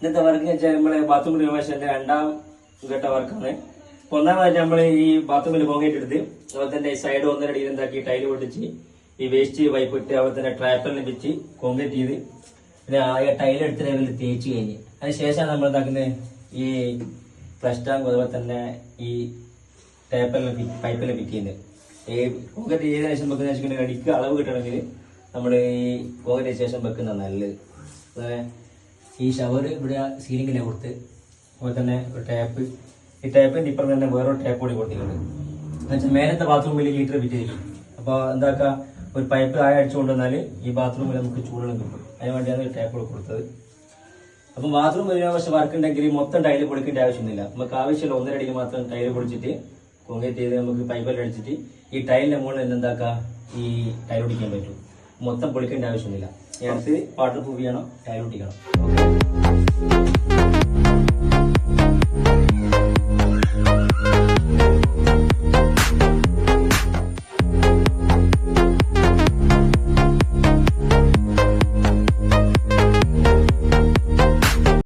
ഇന്നത്തെ വർക്ക് വെച്ചാൽ നമ്മളെ ബാത്റൂം റിനോവേഷന്റെ 2ാം ഘട്ട വർക്കാണ്. ഒന്നാമതായിട്ട് നമ്മൾ ഈ ബാത്റൂമിൽ കോൺക്രീറ്റ് എടുത്ത് അതുപോലെ തന്നെ സൈഡ് 1.5 അടി എന്താക്കി ടൈല് പൊട്ടിച്ച് ഈ വേസ്റ്റ് പൈപ്പ് ഇട്ട് അതുപോലെ തന്നെ ട്രാപ്പറിൽ വെച്ച് കോൺക്രീറ്റ് ചെയ്ത് പിന്നെ ആ ടൈൽ എടുത്ത ലെവലിൽ തേച്ച് കഴിഞ്ഞ് അതിനുശേഷമാണ് നമ്മൾ എന്താക്കുന്നത് ഈ ഫ്ലഷ് ടാങ്ക് അതുപോലെ തന്നെ ഈ പൈപ്പിൽ ഫിറ്റ് ചെയ്യുന്നത്. ഈ കോൺക്രീറ്റ് ചെയ്തതിനു ശേഷം വെക്കുന്ന വെച്ചിട്ടുണ്ടെങ്കിൽ അടിക്ക് അളവ് കിട്ടണമെങ്കിൽ നമ്മൾ ഈ കോൺക്രീറ്റ് ശേഷം വെക്കുന്ന നല്ലത്. അതുപോലെ ഈ ഷവർ ഇവിടെ സീലിങ്ങിനെ കൊടുത്ത് അതുപോലെ തന്നെ ഒരു ടാപ്പ്, ഈ ടാപ്പിൻ്റെ ഇപ്പുറം തന്നെ വേറൊരു ടാപ്പ് കൂടി കൊടുത്തിട്ടുണ്ട്. എന്നുവെച്ചാൽ മേലത്തെ ബാത്റൂമിൽ ഹീറ്റർ ഫിറ്റായിരിക്കും. അപ്പോൾ എന്താക്കുക, ഒരു പൈപ്പ് താഴെ അടിച്ചു കൊണ്ടുവന്നാൽ ഈ ബാത്റൂമിൽ നമുക്ക് ചൂടുവെള്ളം കിട്ടും. അതിന് വേണ്ടിയാണ് ഒരു ടാപ്പ് കൊടുത്തത്. അപ്പം ബാത്റൂം റിനോവേഷൻ വർക്ക് ഉണ്ടെങ്കിൽ മൊത്തം ടൈല് പൊളിക്കേണ്ട ആവശ്യമൊന്നുമില്ല. നമുക്ക് ആവശ്യമുള്ള 1.5 അടിയിൽ മാത്രം ടൈല് പൊളിച്ചിട്ട് കോൺക്രീറ്റ് ചെയ്ത് നമുക്ക് പൈപ്പെല്ലാം അടിച്ചിട്ട് ഈ ടൈലിന്റെ മുകളിൽ എന്താക്കുക, ഈ ടൈൽ ഒട്ടിക്കാൻ പറ്റും. മൊത്തം പൊളിക്കേണ്ട ആവശ്യമൊന്നുമില്ല. ഈ അടുത്ത് വാട്ടർ പ്രൂഫ് ചെയ്യണം, ടൈൽ ഒട്ടിക്കണം. ഓക്കെ.